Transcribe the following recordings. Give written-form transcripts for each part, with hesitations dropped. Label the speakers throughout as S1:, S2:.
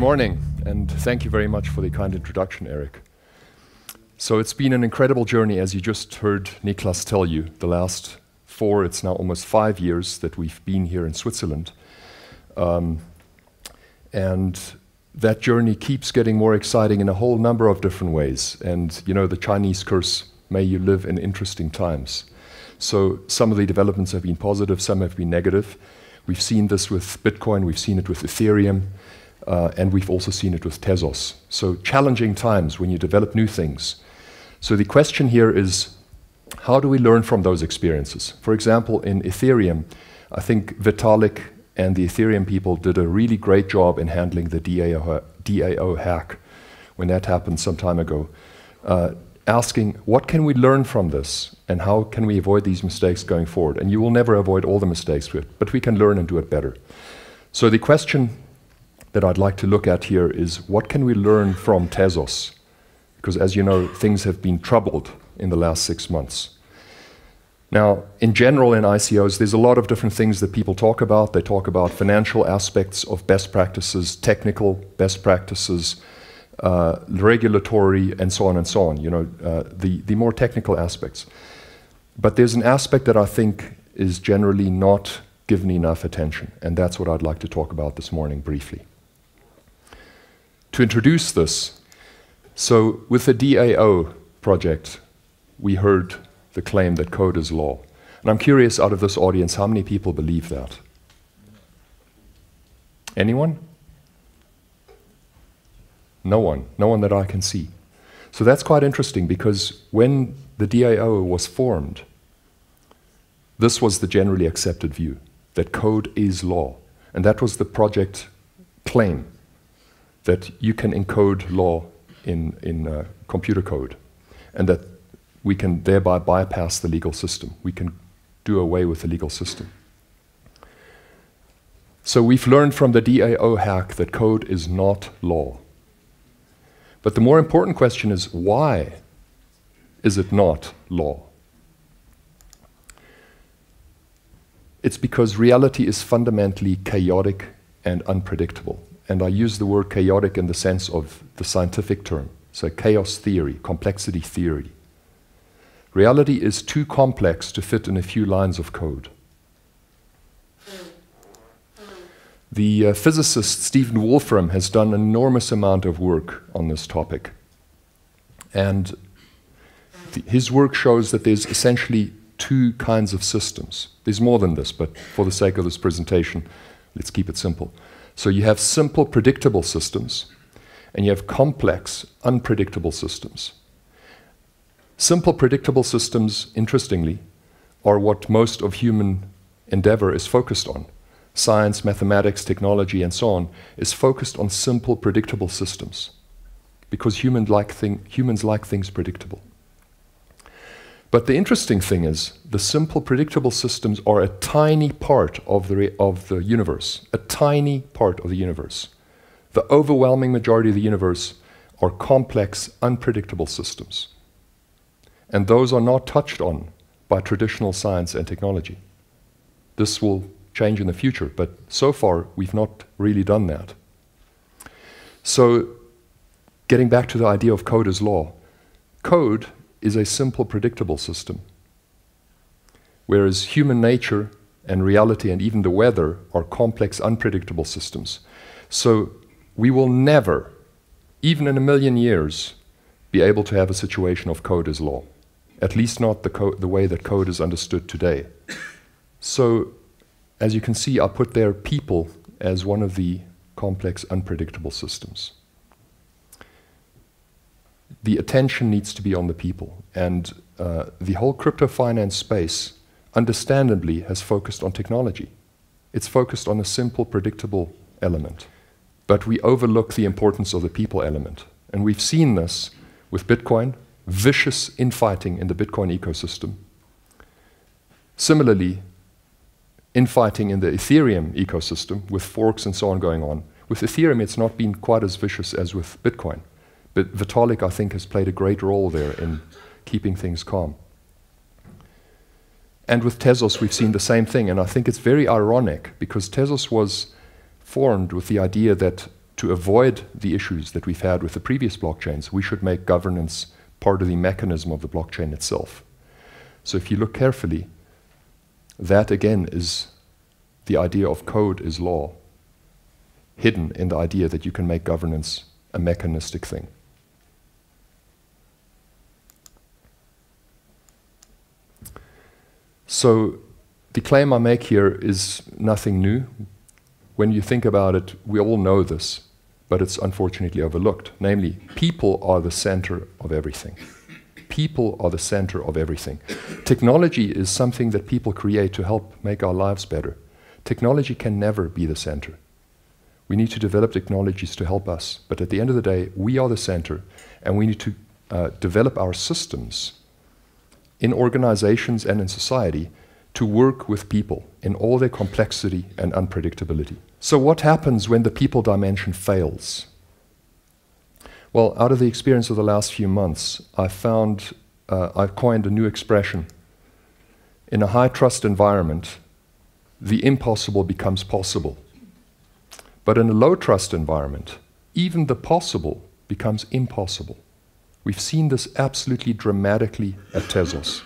S1: morning, and thank you very much for the kind introduction, Eric. So it's been an incredible journey, as you just heard Niklas tell you, the last it's now almost 5 years that we've been here in Switzerland. And that journey keeps getting more exciting in a whole number of different ways. And you know, the Chinese curse, may you live in interesting times. So some of the developments have been positive, some have been negative. We've seen this with Bitcoin, we've seen it with Ethereum, and we've also seen it with Tezos. So challenging times when you develop new things. So the question here is, how do we learn from those experiences? For example, in Ethereum, I think Vitalik and the Ethereum people did a really great job in handling the DAO hack when that happened some time ago, asking what can we learn from this and how can we avoid these mistakes going forward? And you will never avoid all the mistakes, but we can learn and do it better. So the question that I'd like to look at here is, what can we learn from Tezos? Because as you know, things have been troubled in the last 6 months. Now, in general in ICOs, there's a lot of different things that people talk about. They talk about financial aspects of best practices, technical best practices, regulatory, and so on and so on, you know, the more technical aspects. But there's an aspect that I think is generally not given enough attention, and that's what I'd like to talk about this morning briefly. To introduce this, so with the DAO project, we heard the claim that code is law. And I'm curious, out of this audience, how many people believe that? Anyone? No one. No one that I can see. So that's quite interesting, because when the DAO was formed, this was the generally accepted view, that code is law. And that was the project claim, that you can encode law in computer code, and that we can thereby bypass the legal system. We can do away with the legal system. So we've learned from the DAO hack that code is not law. But the more important question is, why is it not law? It's because reality is fundamentally chaotic and unpredictable. And I use the word chaotic in the sense of the scientific term, so chaos theory, complexity theory. Reality is too complex to fit in a few lines of code. The physicist Stephen Wolfram has done an enormous amount of work on this topic. And his work shows that there's essentially two kinds of systems. There's more than this, but for the sake of this presentation, let's keep it simple. So you have simple, predictable systems, and you have complex, unpredictable systems. Simple, predictable systems, interestingly, are what most of human endeavor is focused on. Science, mathematics, technology, and so on is focused on simple, predictable systems, because humans like things predictable. But the interesting thing is, the simple, predictable systems are a tiny part of the universe, a tiny part of the universe. The overwhelming majority of the universe are complex, unpredictable systems. And those are not touched on by traditional science and technology. This will change in the future, but so far we've not really done that. So, getting back to the idea of code as law, code is a simple, predictable system, whereas human nature and reality and even the weather are complex, unpredictable systems. So we will never, even in 1,000,000 years, be able to have a situation of code as law, at least not the way that code is understood today. So, as you can see, I put there people as one of the complex, unpredictable systems. The attention needs to be on the people, and the whole crypto finance space, understandably, has focused on technology. It's focused on a simple, predictable element. But we overlook the importance of the people element. And we've seen this with Bitcoin, vicious infighting in the Bitcoin ecosystem. Similarly, infighting in the Ethereum ecosystem with forks and so on going on. With Ethereum, it's not been quite as vicious as with Bitcoin. But Vitalik, I think, has played a great role there in keeping things calm. And with Tezos, we've seen the same thing. And I think it's very ironic, because Tezos was formed with the idea that to avoid the issues that we've had with the previous blockchains, we should make governance part of the mechanism of the blockchain itself. So if you look carefully, that again is the idea of code is law, hidden in the idea that you can make governance a mechanistic thing. So the claim I make here is nothing new. When you think about it, we all know this, but it's unfortunately overlooked. Namely, people are the center of everything. People are the center of everything. Technology is something that people create to help make our lives better. Technology can never be the center. We need to develop technologies to help us, but at the end of the day, we are the center, and we need to develop our systems in organizations and in society to work with people in all their complexity and unpredictability. So what happens when the people dimension fails? Well, out of the experience of the last few months, I've coined a new expression. In a high trust environment, the impossible becomes possible. But in a low trust environment, even the possible becomes impossible. We've seen this absolutely dramatically at Tezos.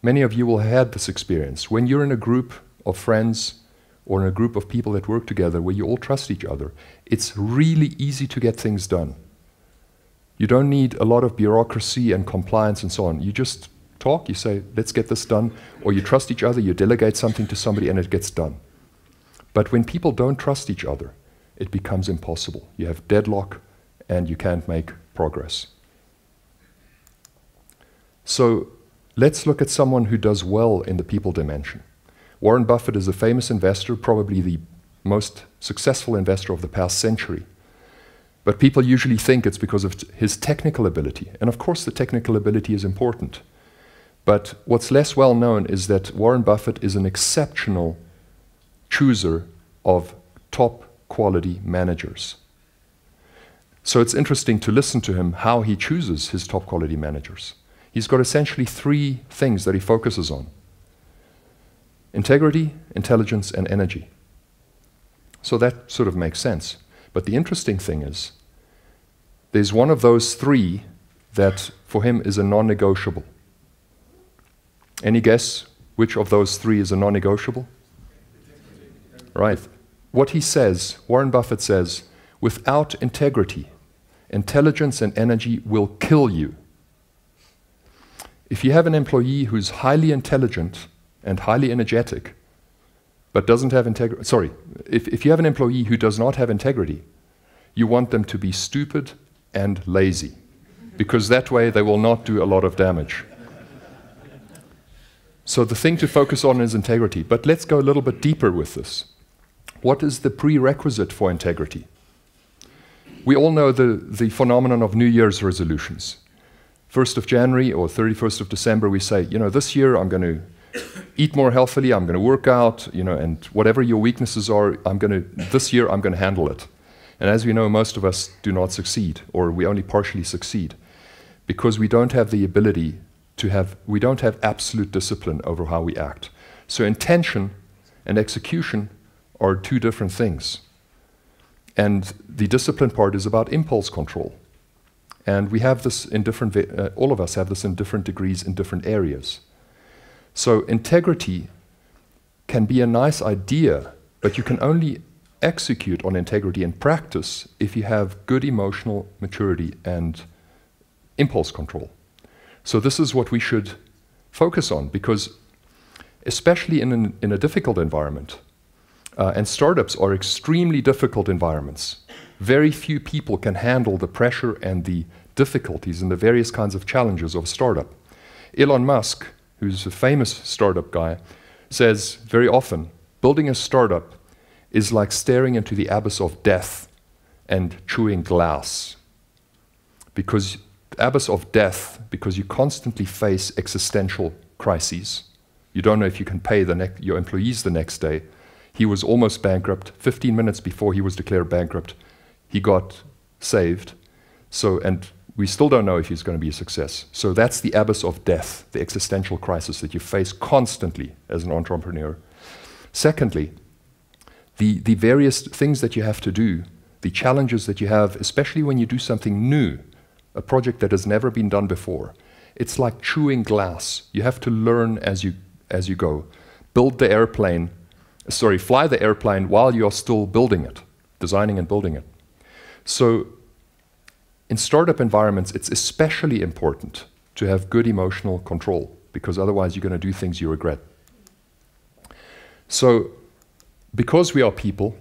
S1: Many of you will have had this experience. When you're in a group of friends or in a group of people that work together where you all trust each other, it's really easy to get things done. You don't need a lot of bureaucracy and compliance and so on. You just talk, you say, let's get this done, or you trust each other, you delegate something to somebody and it gets done. But when people don't trust each other, it becomes impossible. You have deadlock and you can't make progress. So let's look at someone who does well in the people dimension. Warren Buffett is a famous investor, probably the most successful investor of the past century. But people usually think it's because of his technical ability. And of course the technical ability is important. But what's less well known is that Warren Buffett is an exceptional chooser of top quality managers. So it's interesting to listen to him how he chooses his top quality managers. He's got essentially three things that he focuses on: integrity, intelligence, and energy. So that sort of makes sense. But the interesting thing is, there's one of those three that for him is a non-negotiable. Any guess which of those three is a non-negotiable? Right. What he says, Warren Buffett says, without integrity, intelligence and energy will kill you. If you have an employee who's highly intelligent and highly energetic, but doesn't have integrity, sorry, if you have an employee who does not have integrity, you want them to be stupid and lazy, because that way they will not do a lot of damage. So the thing to focus on is integrity. But let's go a little bit deeper with this. What is the prerequisite for integrity? We all know the phenomenon of New Year's resolutions. 1st of January or 31st of December, we say, you know, this year I'm going to eat more healthily, I'm going to work out, you know, and whatever your weaknesses are, this year I'm going to handle it. And as we know, most of us do not succeed, or we only partially succeed, because we don't have the ability we don't have absolute discipline over how we act. So intention and execution are two different things. And the discipline part is about impulse control. And we have this in different, all of us have this in different degrees in different areas. So integrity can be a nice idea, but you can only execute on integrity in practice if you have good emotional maturity and impulse control. So this is what we should focus on, because especially in a difficult environment, and startups are extremely difficult environments. Very few people can handle the pressure and the difficulties and the various kinds of challenges of a startup. Elon Musk, who's a famous startup guy, says very often, building a startup is like staring into the abyss of death and chewing glass. Because the abyss of death, because you constantly face existential crises. You don't know if you can pay your employees the next day. He was almost bankrupt. 15 minutes before he was declared bankrupt, he got saved. And we still don't know if he's going to be a success. So that's the abyss of death, the existential crisis that you face constantly as an entrepreneur. Secondly, the various things that you have to do, the challenges that you have, especially when you do something new, a project that has never been done before. It's like chewing glass. You have to learn as you go. Build the airplane, sorry, fly the airplane while you're still building it, designing and building it. So in startup environments, it's especially important to have good emotional control, because otherwise you're going to do things you regret. So because we are people,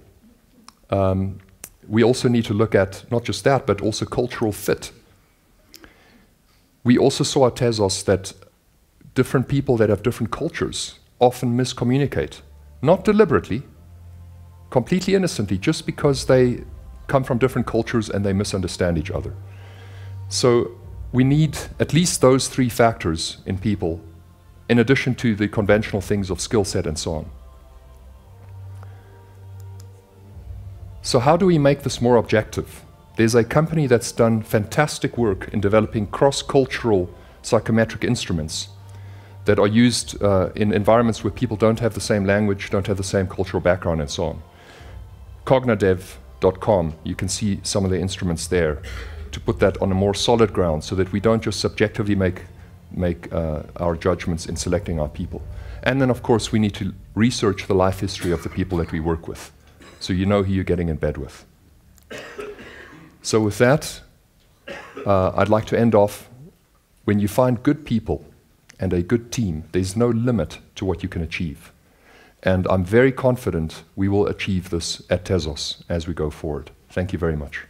S1: we also need to look at not just that, but also cultural fit. We also saw at Tezos that different people that have different cultures often miscommunicate, not deliberately, completely innocently, just because they come from different cultures and they misunderstand each other. So we need at least those three factors in people, in addition to the conventional things of skill set and so on. So how do we make this more objective? There's a company that's done fantastic work in developing cross-cultural psychometric instruments that are used in environments where people don't have the same language, don't have the same cultural background, and so on. Cognadev.com, you can see some of the instruments there to put that on a more solid ground so that we don't just subjectively make our judgments in selecting our people. And then, of course, we need to research the life history of the people that we work with, so you know who you're getting in bed with. So with that, I'd like to end off. When you find good people and a good team, there's no limit to what you can achieve. And I'm very confident we will achieve this at Tezos as we go forward. Thank you very much.